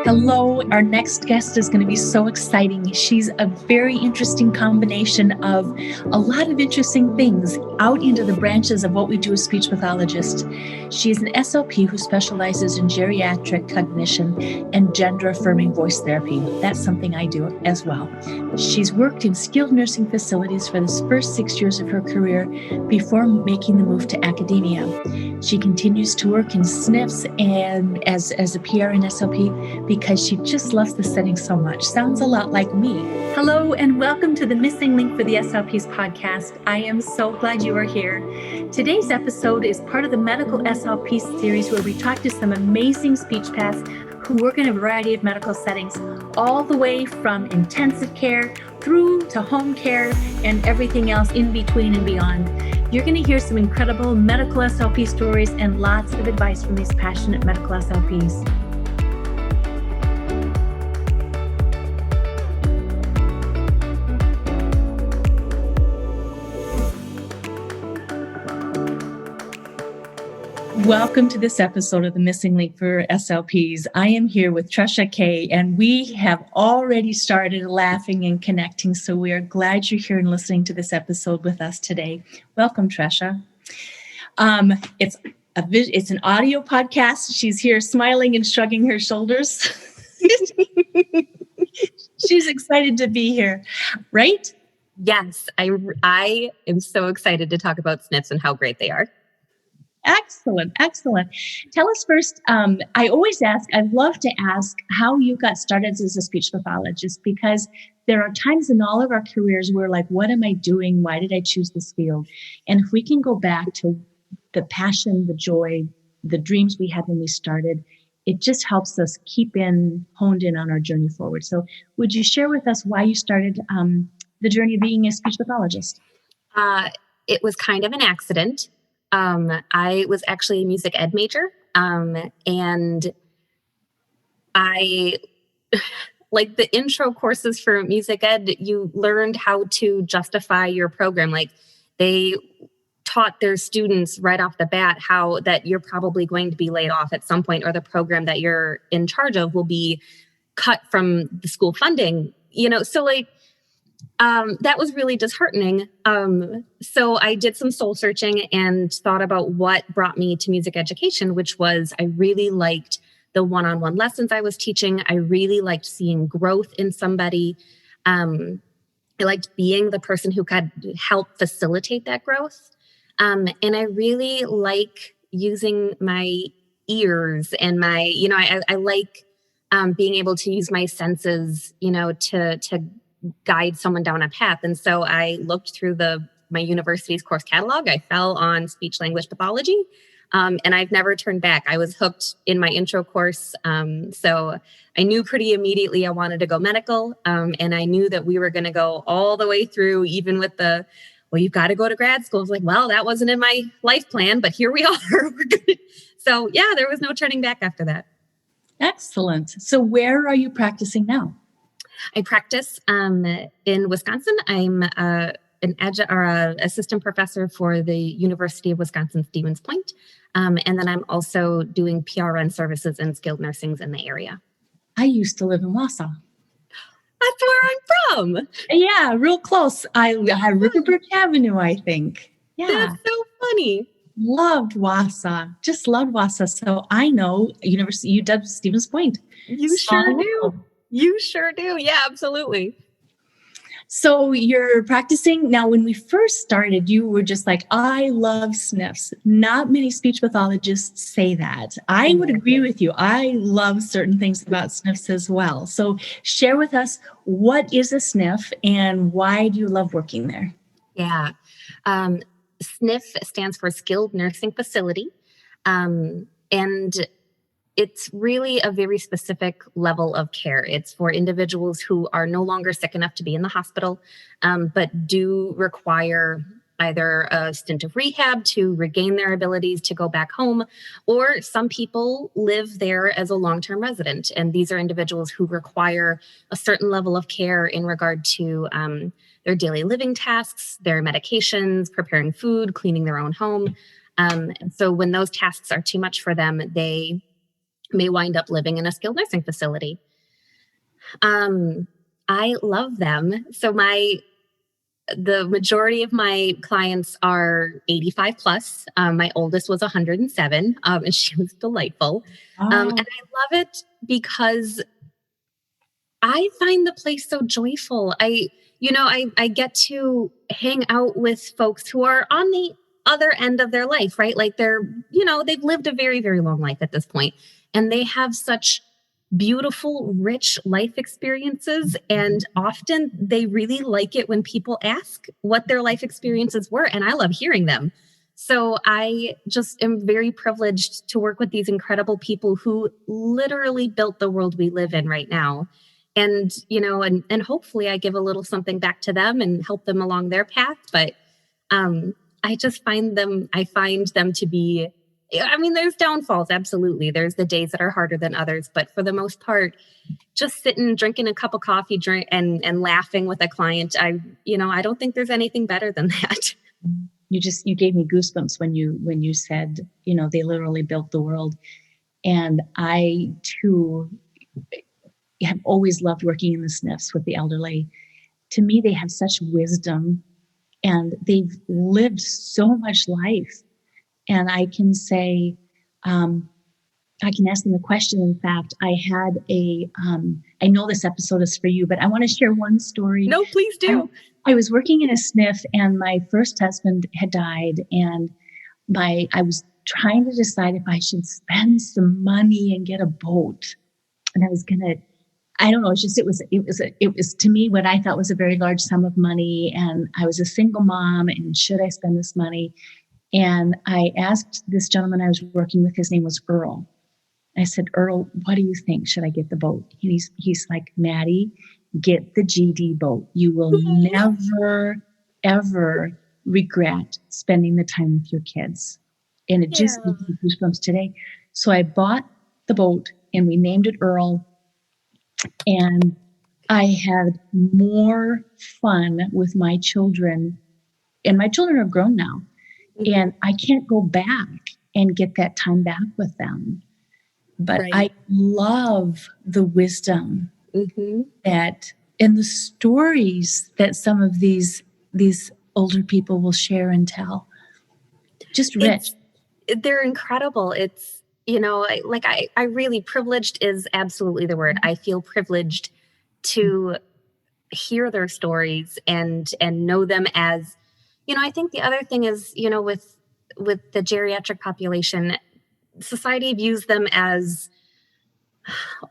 Hello, our next guest is going to be so exciting. She's a very interesting combination of a lot of interesting things out into the branches of what we do as speech pathologists. She is an SLP who specializes in geriatric cognition and gender affirming voice therapy. That's something I do as well. She's worked in skilled nursing facilities for the first 6 years of her career before making the move to academia. She continues to work in SNFs and as a PR and SLP because she just loves the setting so much. Sounds a lot like me. Hello and welcome to the Missing Link for the SLPs podcast. I am so glad you are here. Today's episode is part of the Medical SLP series where we talk to some amazing speech paths who work in a variety of medical settings, all the way from intensive care through to home care and everything else in between and beyond. You're going to hear some incredible medical SLP stories and lots of advice from these passionate medical SLPs. Welcome to this episode of the Missing Link for SLPs. I am here with Tresha Kay, and we have already started laughing and connecting, so we are glad you're here and listening to this episode with us today. Welcome, Tresha. It's an audio podcast. She's here smiling and shrugging her shoulders. She's excited to be here, right? Yes, I am so excited to talk about SNFs and how great they are. Excellent. Tell us first, I love to ask how you got started as a speech pathologist, because there are times in all of our careers where like, what am I doing? Why did I choose this field? And if we can go back to the passion, the joy, the dreams we had when we started, it just helps us keep honed in on our journey forward. So would you share with us why you started the journey of being a speech pathologist? It was kind of an accident. I was actually a music ed major, and I, like the intro courses for music ed, you learned how to justify your program. Like they taught their students right off the bat how that you're probably going to be laid off at some point, or the program that you're in charge of will be cut from the school funding, so like, that was really disheartening. So I did some soul searching and thought about what brought me to music education, which was I really liked the one-on-one lessons I was teaching. I really liked seeing growth in somebody. I liked being the person who could help facilitate that growth. And I really like using my ears and my, I like being able to use my senses, to guide someone down a path. And so I looked through my university's course catalog. I fell on speech language pathology, and I've never turned back. I was hooked in my intro course. So I knew pretty immediately I wanted to go medical. And I knew that we were going to go all the way through, even with you've got to go to grad school. I was like, well, that wasn't in my life plan, but here we are. So yeah, there was no turning back after that. Excellent. So where are you practicing now? I practice in Wisconsin. I'm an assistant professor for the University of Wisconsin-Stevens Point. And then I'm also doing PRN services and skilled nursings in the area. I used to live in Wausau. That's where I'm from. Yeah, real close. I had Riverbridge Avenue, I think. Yeah. That's so funny. Loved Wausau. Just loved Wausau. So I know UW-Stevens Point. You sure do. You sure do. Yeah, absolutely. So you're practicing. Now, when we first started, you were just like, I love SNFs. Not many speech pathologists say that. I would agree with you. I love certain things about SNFs as well. So share with us, what is a SNF and why do you love working there? Yeah. SNF stands for Skilled Nursing Facility. And it's really a very specific level of care. It's for individuals who are no longer sick enough to be in the hospital, but do require either a stint of rehab to regain their abilities to go back home, or some people live there as a long-term resident. And these are individuals who require a certain level of care in regard to their daily living tasks, their medications, preparing food, cleaning their own home. And so when those tasks are too much for them, they may wind up living in a skilled nursing facility. I love them. So the majority of my clients are 85 plus. My oldest was 107, and she was delightful. And I love it because I find the place so joyful. I get to hang out with folks who are on the other end of their life, right? Like they've lived a very, very long life at this point, and they have such beautiful, rich life experiences. And often they really like it when people ask what their life experiences were. And I love hearing them. So I just am very privileged to work with these incredible people who literally built the world we live in right now. And, and hopefully I give a little something back to them and help them along their path. But I find them to be, there's downfalls. Absolutely. There's the days that are harder than others, but for the most part, just sitting, drinking a cup of coffee, and laughing with a client. I don't think there's anything better than that. You gave me goosebumps when you said, they literally built the world. And I too have always loved working in the SNFs with the elderly. To me, they have such wisdom and they've lived so much life. And I can say, I can ask them a question. In fact, I had I know this episode is for you, but I want to share one story. No, please do. I was working in a SNF and my first husband had died, and I was trying to decide if I should spend some money and get a boat. And I was I don't know, it was to me what I thought was a very large sum of money. And I was a single mom, and should I spend this money? And I asked this gentleman I was working with, his name was Earl. I said, Earl, what do you think? Should I get the boat? He's like, Maddie, get the GD boat. You will never, ever regret spending the time with your kids. And it just gives me goosebumps today. So I bought the boat and we named it Earl. And I had more fun with my children. And my children are grown now. Mm-hmm. And I can't go back and get that time back with them. But right. I love the wisdom that and the stories that some of these older people will share and tell. Just rich. They're incredible. It's, I really, privileged is absolutely the word. I feel privileged to hear their stories and know them as, I think the other thing is, with the geriatric population, society views them as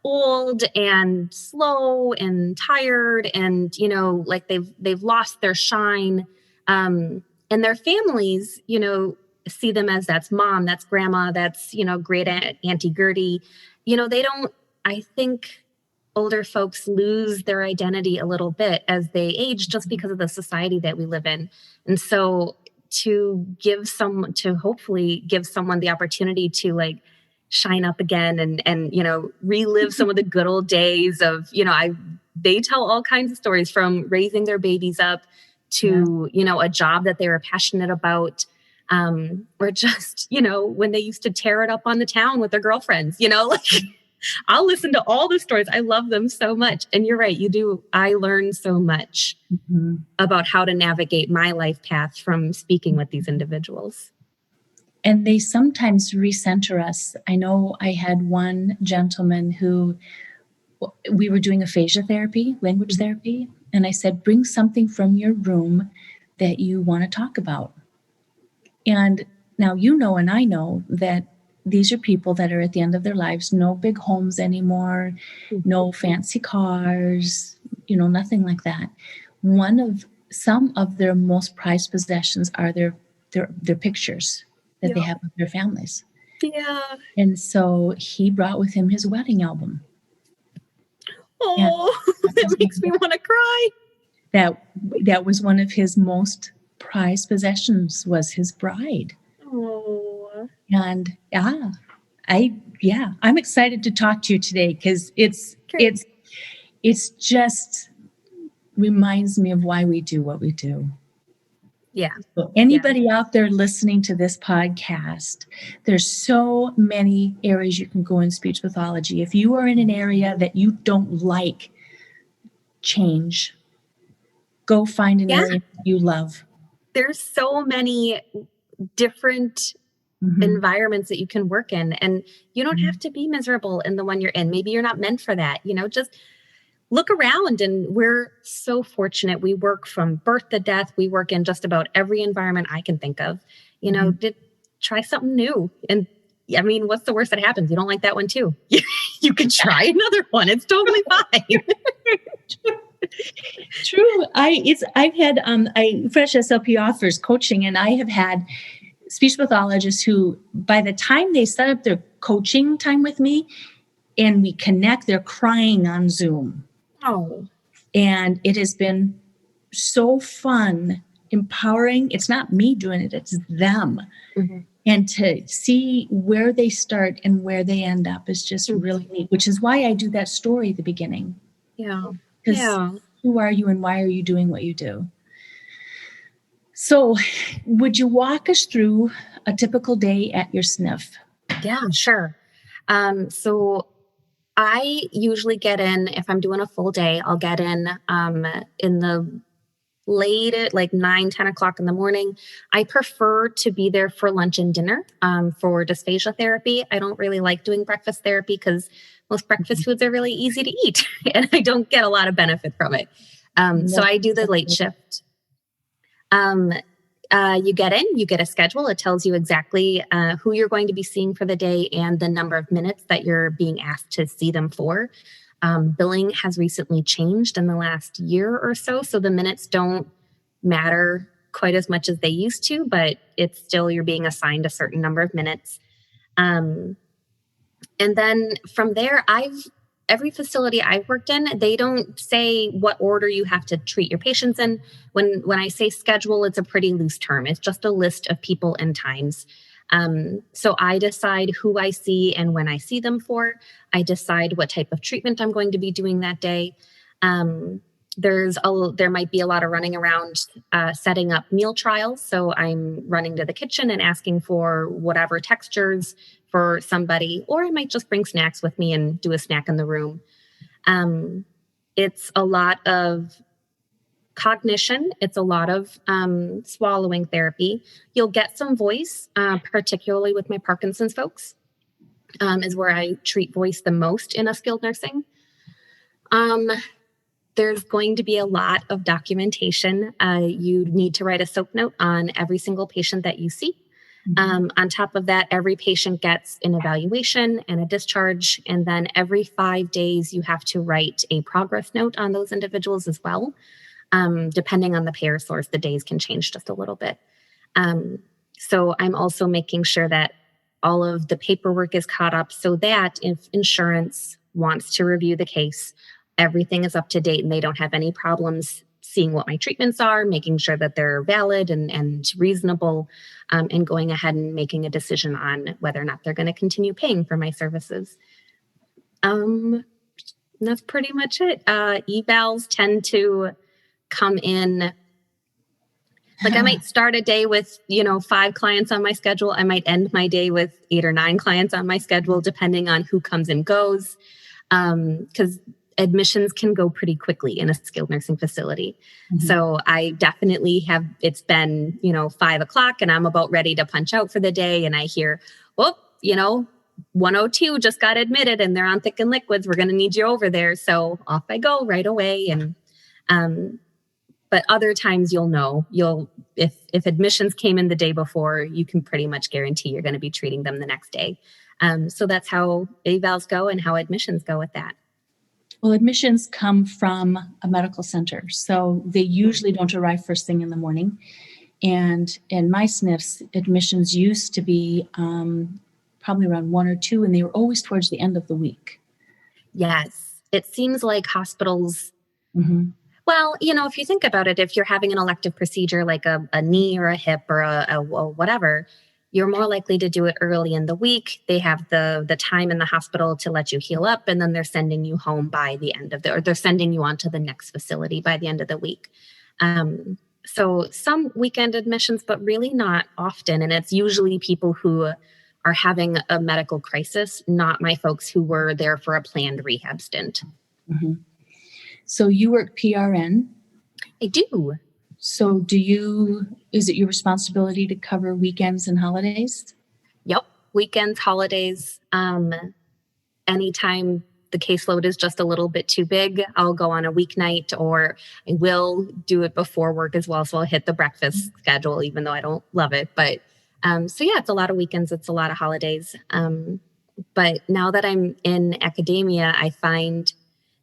old and slow and tired and, like they've lost their shine. And their families, see them as that's mom, that's grandma, that's, great Auntie Gertie. I think older folks lose their identity a little bit as they age just because of the society that we live in. And so to hopefully give someone the opportunity to shine up again and relive some of the good old days of, they tell all kinds of stories from raising their babies up to, a job that they were passionate about. Or just, when they used to tear it up on the town with their girlfriends, I'll listen to all the stories. I love them so much. And you're right. You do. I learn so much about how to navigate my life path from speaking with these individuals. And they sometimes recenter us. I know I had one gentleman who we were doing aphasia therapy, language therapy. And I said, bring something from your room that you want to talk about. And now and I know that these are people that are at the end of their lives, no big homes anymore, no fancy cars, nothing like that. Some of their most prized possessions are their pictures that they have of their families. Yeah. And so he brought with him his wedding album. Oh, that makes me want to cry. That was one of his most prized possessions, was his bride. Oh. And I'm excited to talk to you today because it's just reminds me of why we do what we do. Yeah. So Yeah. anybody out there listening to this podcast, there's so many areas you can go in speech pathology. If you are in an area that you don't like, change. Go find an Yeah. area you love. There's so many different environments that you can work in, and you don't have to be miserable in the one you're in. Maybe you're not meant for that. Just look around, and we're so fortunate. We work from birth to death. We work in just about every environment I can think of. Try something new. And I mean, what's the worst that happens? You don't like that one too. You can try another one. It's totally fine. True. I've had Fresh SLP offers coaching, and I have had speech pathologists who, by the time they set up their coaching time with me and we connect, they're crying on Zoom. Oh. And it has been so fun, empowering. It's not me doing it, it's them. And to see where they start and where they end up is just really neat, which is why I do that story at the beginning. Yeah. Because who are you and why are you doing what you do? So would you walk us through a typical day at your SNF? Yeah, sure. So I usually get in, if I'm doing a full day, I'll get in the late at like 9, 10 o'clock in the morning. I prefer to be there for lunch and dinner for dysphagia therapy. I don't really like doing breakfast therapy because most breakfast foods are really easy to eat and I don't get a lot of benefit from it. So I do the late shift. You get in, you get a schedule. It tells you exactly who you're going to be seeing for the day and the number of minutes that you're being asked to see them for. Billing has recently changed in the last year or so, so the minutes don't matter quite as much as they used to, but it's still you're being assigned a certain number of minutes. And then from there, every facility I've worked in, they don't say what order you have to treat your patients in. When I say schedule, it's a pretty loose term. It's just a list of people and times. So I decide who I see and when I see them for. I decide what type of treatment I'm going to be doing that day. There might be a lot of running around setting up meal trials. So I'm running to the kitchen and asking for whatever textures for somebody, or I might just bring snacks with me and do a snack in the room. It's a lot of cognition. It's a lot of swallowing therapy. You'll get some voice, particularly with my Parkinson's folks, is where I treat voice the most in a skilled nursing. There's going to be a lot of documentation. You need to write a SOAP note on every single patient that you see. On top of that, every patient gets an evaluation and a discharge. And then every 5 days, you have to write a progress note on those individuals as well. Depending on the payer source, the days can change just a little bit. So I'm also making sure that all of the paperwork is caught up so that if insurance wants to review the case, everything is up to date and they don't have any problems seeing what my treatments are, making sure that they're valid and reasonable, and going ahead and making a decision on whether or not they're going to continue paying for my services. That's pretty much it. Evals tend to come in. Like I might start a day with, 5 clients on my schedule. I might end my day with 8 or 9 clients on my schedule, depending on who comes and goes. Because admissions can go pretty quickly in a skilled nursing facility. So I definitely it's been, 5 o'clock and I'm about ready to punch out for the day. And I hear, 102 just got admitted and they're on thick and liquids. We're going to need you over there. So off I go right away. And, but other times if admissions came in the day before, you can pretty much guarantee you're going to be treating them the next day. So that's how evals go and how admissions go with that. Well, admissions come from a medical center, so they usually don't arrive first thing in the morning. And in my SNFs, admissions used to be probably around 1 or 2, and they were always towards the end of the week. Yes. It seems like hospitals, well, if you think about it, if you're having an elective procedure like a knee or a hip or a whatever, you're more likely to do it early in the week. They have the time in the hospital to let you heal up, and then they're sending you home by the end of or they're sending you on to the next facility by the end of the week. So some weekend admissions, but really not often. And it's usually people who are having a medical crisis, not my folks who were there for a planned rehab stint. Mm-hmm. So you work PRN. I do. So is it your responsibility to cover weekends and holidays? Yep. Weekends, holidays, anytime the caseload is just a little bit too big, I'll go on a weeknight, or I will do it before work as well. So I'll hit the breakfast schedule, even though I don't love it. But so yeah, it's a lot of weekends. It's a lot of holidays. But now that I'm in academia, I find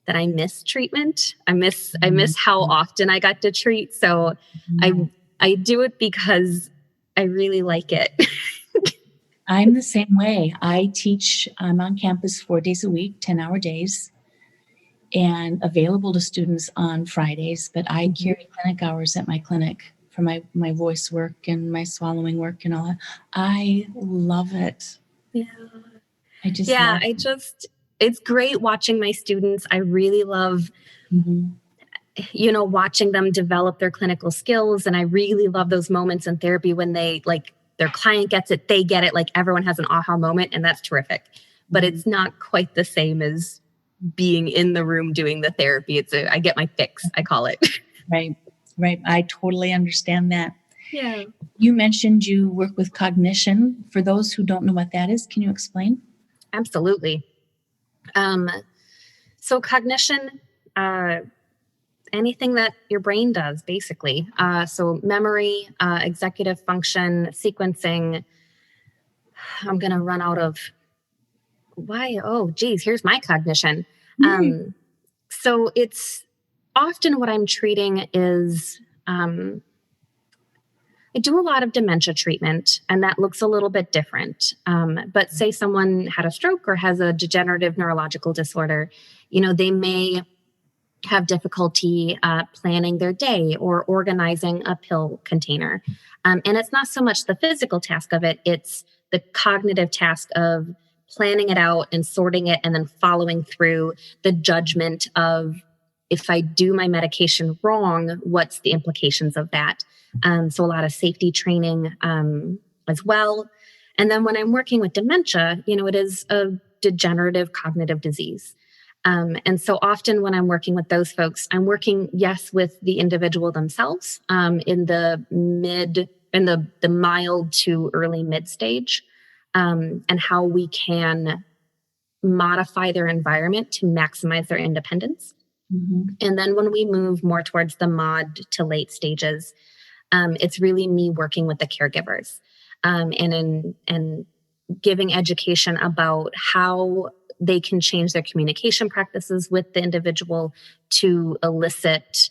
that I miss treatment. I miss how often I got to treat. So I do it because I really like it. I'm the same way. I'm on campus 4 days a week, 10-hour days, and available to students on Fridays, but I carry clinic hours at my clinic for my voice work and my swallowing work and all that. I love it. Yeah. It's great watching my students. I really love, watching them develop their clinical skills. And I really love those moments in therapy when their client gets it, they get it, like everyone has an aha moment, and that's terrific. But it's not quite the same as being in the room doing the therapy. I get my fix, I call it. Right. I totally understand that. Yeah. You mentioned you work with cognition. For those who don't know what that is, can you explain? Absolutely. So cognition, anything that your brain does, basically. So memory, executive function, sequencing. I'm going to run out of why. Oh, geez, here's my cognition. So it's often what I'm treating is I do a lot of dementia treatment, and that looks a little bit different. But say someone had a stroke or has a degenerative neurological disorder, they may have difficulty planning their day or organizing a pill container. And it's not so much the physical task of it, it's the cognitive task of planning it out and sorting it and then following through, the judgment of, if I do my medication wrong, what's the implications of that? So a lot of safety training as well. And then when I'm working with dementia, it is a degenerative cognitive disease. And so often when I'm working with those folks, I'm working, yes, with the individual themselves in the mild to early mid stage, and how we can modify their environment to maximize their independence. And then when we move more towards the mod to late stages, it's really me working with the caregivers and giving education about how they can change their communication practices with the individual to elicit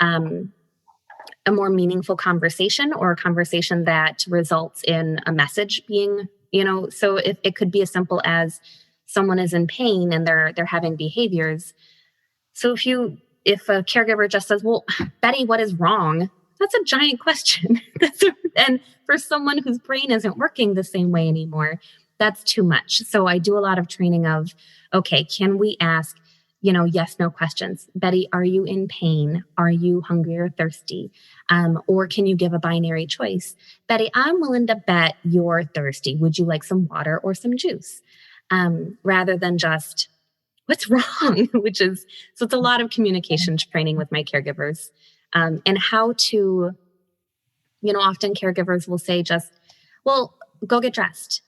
a more meaningful conversation, or a conversation that results in a message being, so it could be as simple as someone is in pain and they're having behaviors. So if a caregiver just says, well, Betty, what is wrong? That's a giant question. And for someone whose brain isn't working the same way anymore, that's too much. So I do a lot of training of, okay, can we ask, yes, no questions. Betty, are you in pain? Are you hungry or thirsty? Or can you give a binary choice? Betty, I'm willing to bet you're thirsty. Would you like some water or some juice? Rather than just, what's wrong? So it's a lot of communication training with my caregivers, and how to, often caregivers will say just, well, go get dressed.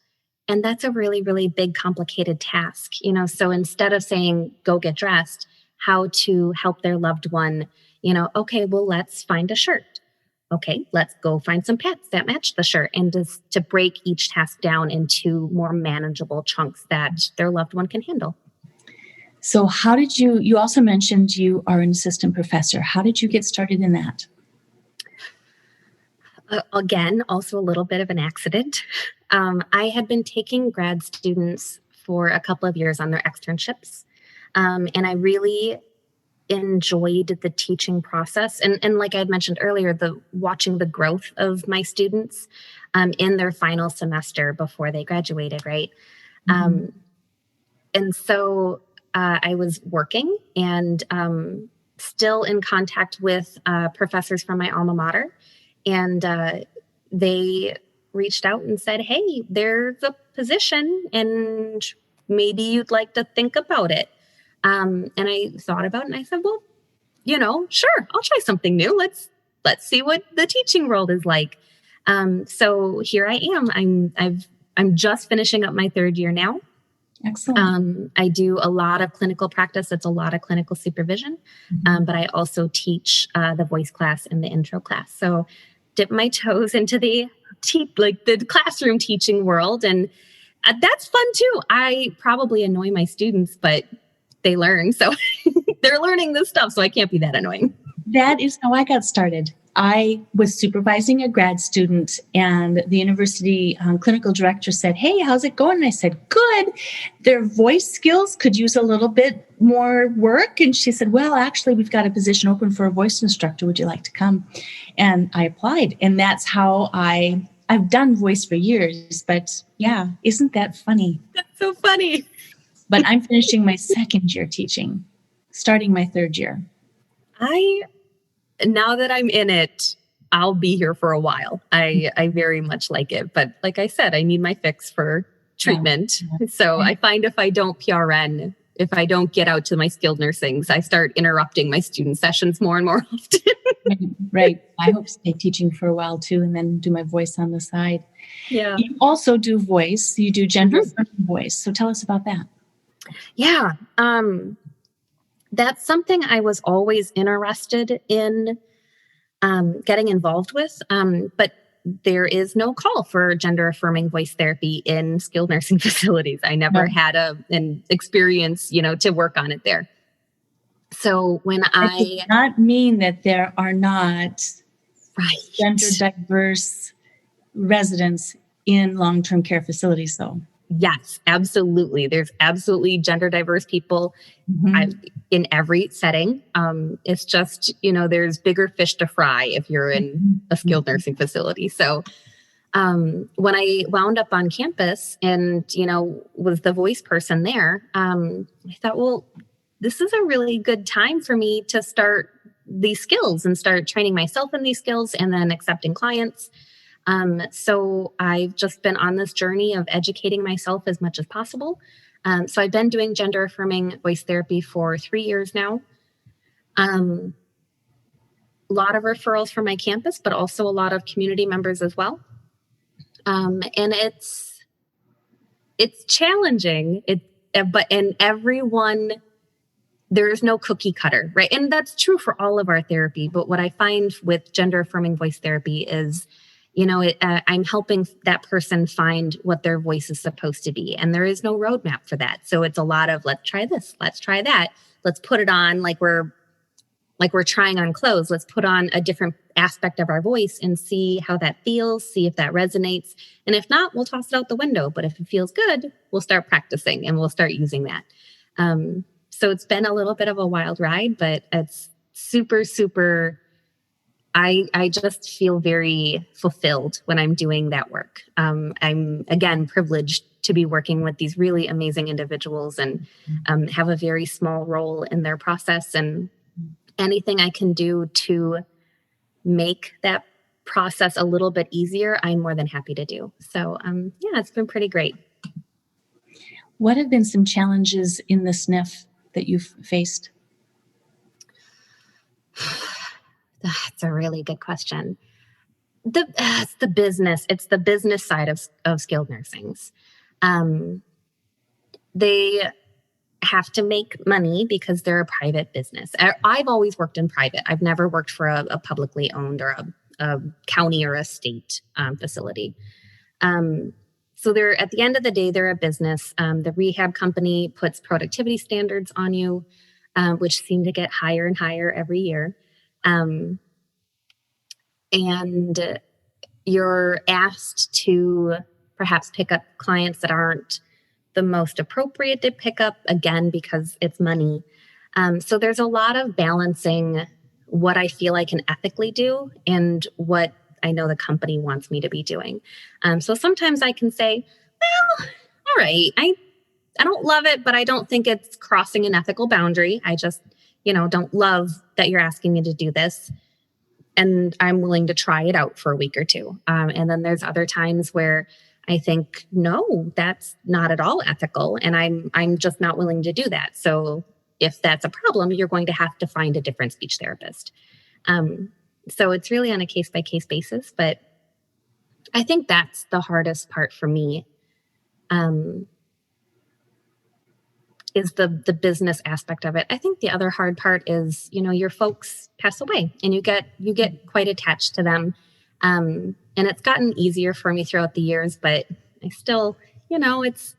And that's a really, really big, complicated task, so instead of saying, go get dressed, how to help their loved one, okay, well, let's find a shirt. Okay, let's go find some pants that match the shirt, and just to break each task down into more manageable chunks that their loved one can handle. So how did you also mentioned you are an assistant professor. How did you get started in that? Again, also a little bit of an accident. I had been taking grad students for a couple of years on their externships. And I really enjoyed the teaching process. And like I had mentioned earlier, watching the growth of my students in their final semester before they graduated, right? And so I was working, and still in contact with professors from my alma mater, and they reached out and said, "Hey, there's a position, and maybe you'd like to think about it." And I thought about it, and I said, "Well, sure, I'll try something new. Let's see what the teaching world is like." So here I am. I'm just finishing up my third year now. Excellent. I do a lot of clinical practice. It's a lot of clinical supervision, but I also teach the voice class and the intro class. So dip my toes into the classroom teaching world, and that's fun too. I probably annoy my students, but they learn, so they're learning this stuff. So I can't be that annoying. That is how I got started. I was supervising a grad student, and the university clinical director said, "Hey, how's it going?" And I said, "Good. Their voice skills could use a little bit more work." And she said, "Well, actually, we've got a position open for a voice instructor. Would you like to come?" And I applied. And that's how I've done voice for years. But yeah, isn't that funny? That's so funny. But I'm finishing my second year teaching, starting my third year. Now that I'm in it, I'll be here for a while. I very much like it. But like I said, I need my fix for treatment. Yeah. So I find if I don't PRN, if I don't get out to my skilled nursings, I start interrupting my student sessions more and more often. Right. I hope to stay teaching for a while too, and then do my voice on the side. Yeah. You also do voice. You do gender affirming voice. So tell us about that. Yeah. That's something I was always interested in getting involved with. But there is no call for gender affirming voice therapy in skilled nursing facilities. I never had an experience, to work on it there. So when That does not mean that there are not gender diverse residents in long-term care facilities, though. Yes, absolutely. There's absolutely gender diverse people in every setting. It's just, there's bigger fish to fry if you're in a skilled nursing facility. So when I wound up on campus and, was the voice person there, I thought, well, this is a really good time for me to start these skills and start training myself in these skills and then accepting clients. So I've just been on this journey of educating myself as much as possible. So I've been doing gender affirming voice therapy for 3 years now. A lot of referrals from my campus, but also a lot of community members as well. And it's challenging. But everyone, there is no cookie cutter, right? And that's true for all of our therapy. But what I find with gender affirming voice therapy is, I'm helping that person find what their voice is supposed to be. And there is no roadmap for that. So it's a lot of, let's try this, let's try that. Let's put it on like we're trying on clothes. Let's put on a different aspect of our voice and see how that feels, see if that resonates. And if not, we'll toss it out the window. But if it feels good, we'll start practicing and we'll start using that. So it's been a little bit of a wild ride, but it's super, super. I just feel very fulfilled when I'm doing that work. I'm, again, privileged to be working with these really amazing individuals and have a very small role in their process. And anything I can do to make that process a little bit easier, I'm more than happy to do. So, it's been pretty great. What have been some challenges in the SNF that you've faced? That's a really good question. It's the business. It's the business side of skilled nursings. They have to make money because they're a private business. I've always worked in private. I've never worked for a publicly owned or a county or a state facility. So they're, at the end of the day, they're a business. The rehab company puts productivity standards on you, which seem to get higher and higher every year. And you're asked to perhaps pick up clients that aren't the most appropriate to pick up, again, because it's money. So there's a lot of balancing what I feel I can ethically do and what I know the company wants me to be doing. So sometimes I can say, well, all right, I don't love it, but I don't think it's crossing an ethical boundary. I just, don't love that you're asking me to do this. And I'm willing to try it out for a week or two. And then there's other times where I think, no, that's not at all ethical. And I'm just not willing to do that. So if that's a problem, you're going to have to find a different speech therapist. So it's really on a case by case basis, but I think that's the hardest part for me. Is the business aspect of it. I think the other hard part is, your folks pass away and you get quite attached to them. And it's gotten easier for me throughout the years, but I still, it's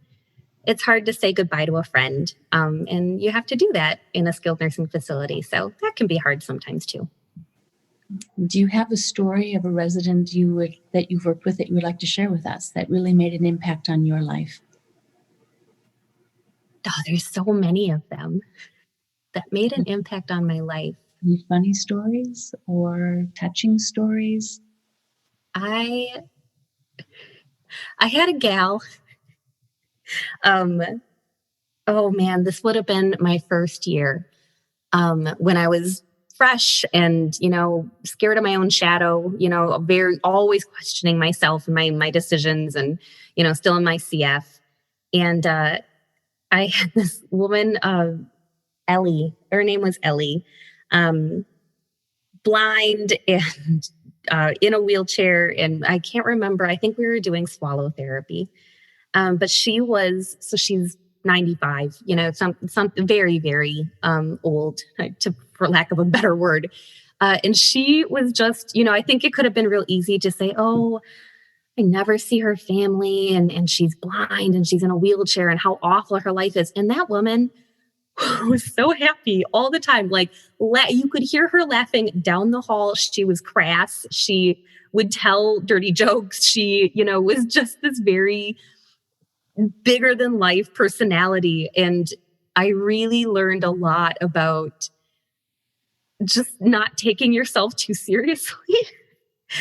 hard to say goodbye to a friend. And you have to do that in a skilled nursing facility. So that can be hard sometimes too. Do you have a story of a resident that you've worked with that you would like to share with us that really made an impact on your life? Oh, there's so many of them that made an impact on my life. Any funny stories or touching stories? I had a gal. Oh man, this would have been my first year when I was fresh and, scared of my own shadow, very always questioning myself and my decisions and, still in my CF. And I had this woman, Ellie, her name was Ellie, blind and in a wheelchair. And I can't remember, I think we were doing swallow therapy. But she's 95, some very, very old, for lack of a better word. And she was just, I think it could have been real easy to say, oh, I never see her family and she's blind and she's in a wheelchair and how awful her life is. And that woman was so happy all the time. Like you could hear her laughing down the hall. She was crass. She would tell dirty jokes. She, was just this very bigger than life personality. And I really learned a lot about just not taking yourself too seriously.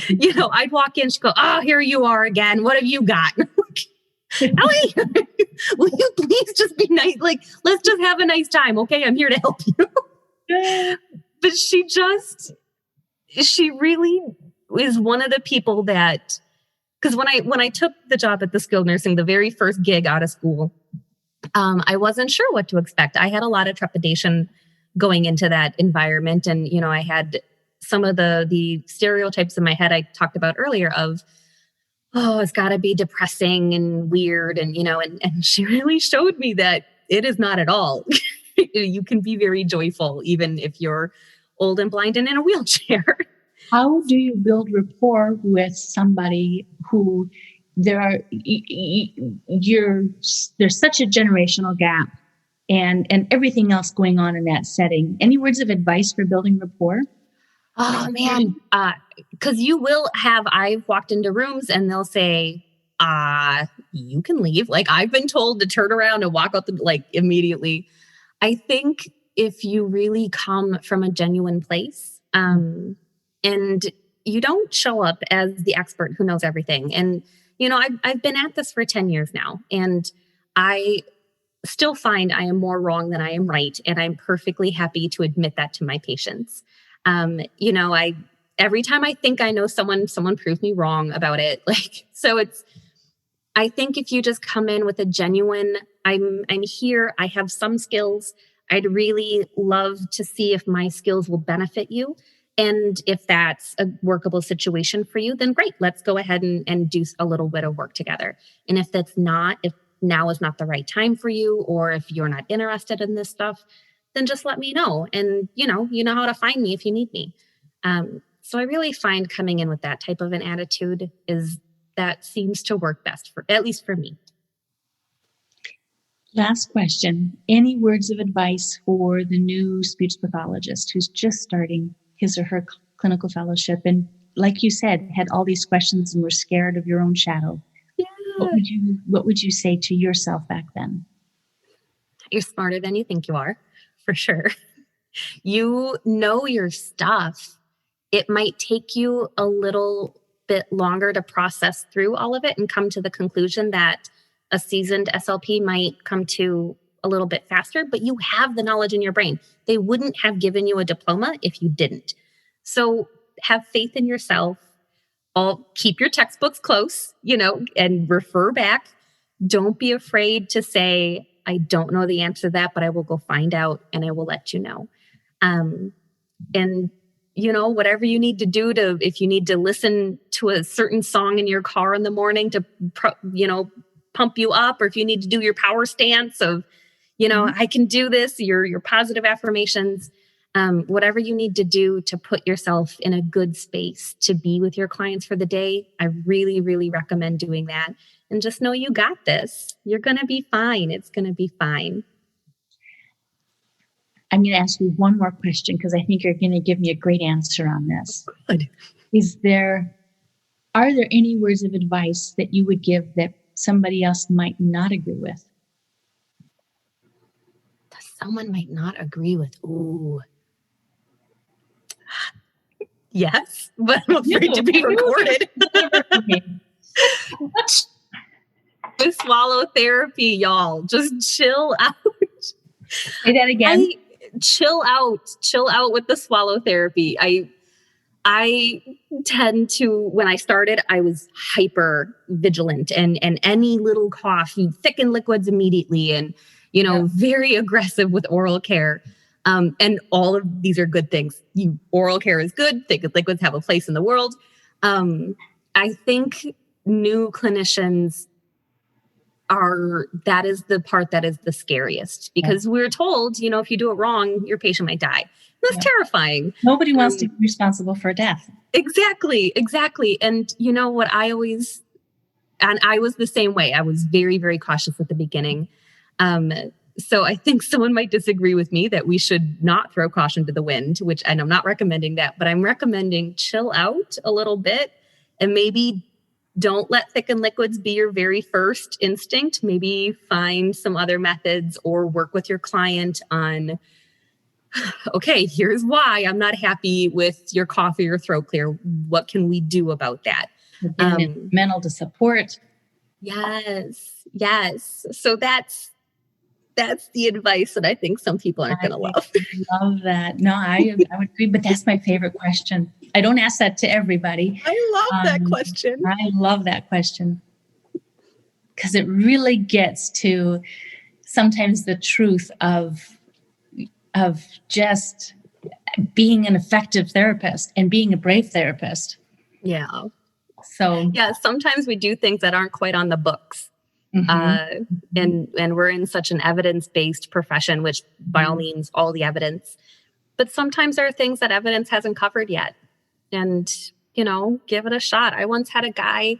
I'd walk in, she'd go, oh, here you are again. What have you got? Ellie, will you please just be nice? Like, let's just have a nice time. Okay. I'm here to help you. But she really is one of the people that, because when I took the job at the skilled nursing, the very first gig out of school, I wasn't sure what to expect. I had a lot of trepidation going into that environment. And, I had some of the stereotypes in my head I talked about earlier of, oh, it's got to be depressing and weird. And, and she really showed me that it is not at all. You can be very joyful, even if you're old and blind and in a wheelchair. How do you build rapport with somebody who there's such a generational gap and everything else going on in that setting? Any words of advice for building rapport? Oh man, because I've walked into rooms and they'll say, you can leave. Like I've been told to turn around and walk out immediately. I think if you really come from a genuine place, and you don't show up as the expert who knows everything. And, I've been at this for 10 years now, and I still find I am more wrong than I am right. And I'm perfectly happy to admit that to my patients. Every time I think I know someone proves me wrong about it. I think if you just come in with a genuine, I'm here, I have some skills. I'd really love to see if my skills will benefit you. And if that's a workable situation for you, then great, let's go ahead and do a little bit of work together. And if now is not the right time for you, or if you're not interested in this stuff, then just let me know. And you know how to find me if you need me. So I really find coming in with that type of an attitude that seems to work best at least for me. Last question. Any words of advice for the new speech pathologist who's just starting his or her clinical fellowship and, like you said, had all these questions and were scared of your own shadow? Yeah. What would you say to yourself back then? You're smarter than you think you are, for sure. You know your stuff. It might take you a little bit longer to process through all of it and come to the conclusion that a seasoned SLP might come to a little bit faster, but you have the knowledge in your brain. They wouldn't have given you a diploma if you didn't. So have faith in yourself. Keep your textbooks close, and refer back. Don't be afraid to say, I don't know the answer to that, but I will go find out and I will let you know. And whatever you need to do if you need to listen to a certain song in your car in the morning to, pump you up, or if you need to do your power stance of, I can do this, your positive affirmations, whatever you need to do to put yourself in a good space to be with your clients for the day, I really, really recommend doing that. And just know you got this. You're going to be fine. It's going to be fine. I'm going to ask you one more question because I think you're going to give me a great answer on this. Good. Are there any words of advice that you would give that somebody else might not agree with? Someone might not agree with. Ooh. Yes, but I'm afraid to be recorded. Just swallow therapy, y'all. Just chill out. Say that again. Chill out with the swallow therapy. I tend to, when I started, I was hyper vigilant and any little cough, you thicken liquids immediately and, very aggressive with oral care. And all of these are good things. Oral care is good. Thickened liquids have a place in the world. I think new clinicians that is the part that is the scariest because we're told, if you do it wrong, your patient might die. That's terrifying. Nobody wants to be responsible for death. Exactly. And what I was the same way. I was very, very cautious at the beginning. So I think someone might disagree with me that we should not throw caution to the wind, and I'm not recommending that, but I'm recommending chill out a little bit and maybe don't let thickened liquids be your very first instinct. Maybe find some other methods or work with your client on, okay, here's why I'm not happy with your cough or your throat clear. What can we do about that? Mental to support. Yes. So that's the advice that I think some people aren't going to love. I love that. No, I would agree, but that's my favorite question. I don't ask that to everybody. I love that question. I love that question because it really gets to sometimes the truth of just being an effective therapist and being a brave therapist. Yeah. So sometimes we do things that aren't quite on the books. And we're in such an evidence-based profession, which by all means, all the evidence, but sometimes there are things that evidence hasn't covered yet. And, give it a shot. I once had a guy,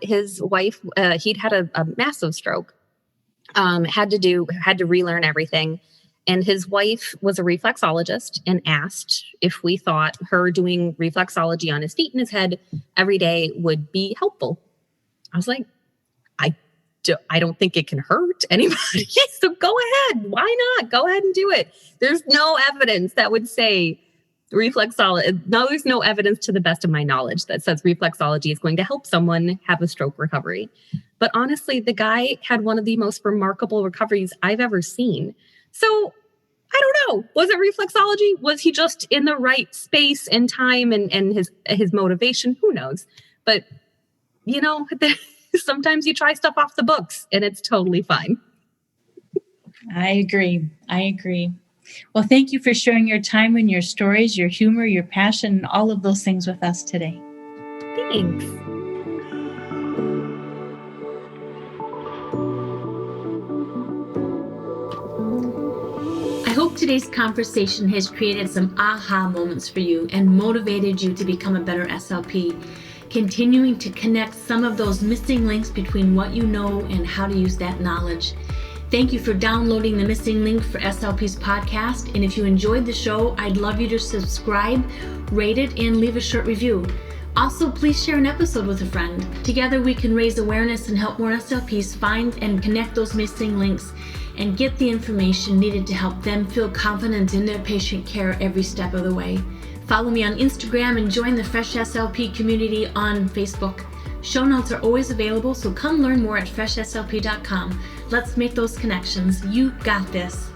his wife, he'd had a massive stroke, had to relearn everything. And his wife was a reflexologist and asked if we thought her doing reflexology on his feet and his head every day would be helpful. I was like, I don't think it can hurt anybody. So go ahead. Why not? Go ahead and do it. There's no evidence that would say reflexology. No, there's no evidence to the best of my knowledge that says reflexology is going to help someone have a stroke recovery. But honestly, the guy had one of the most remarkable recoveries I've ever seen. So I don't know. Was it reflexology? Was he just in the right space and time and his motivation? Who knows? But, sometimes you try stuff off the books and it's totally fine. I agree. Well, thank you for sharing your time and your stories, your humor, your passion, and all of those things with us today. Thanks. I hope today's conversation has created some aha moments for you and motivated you to become a better SLP, continuing to connect some of those missing links between what you know and how to use that knowledge. Thank you for downloading the Missing Link for SLP's podcast. And if you enjoyed the show, I'd love you to subscribe, rate it, and leave a short review. Also, please share an episode with a friend. Together we can raise awareness and help more SLPs find and connect those missing links and get the information needed to help them feel confident in their patient care every step of the way. Follow me on Instagram and join the Fresh SLP community on Facebook. Show notes are always available, so come learn more at freshslp.com. Let's make those connections. You got this.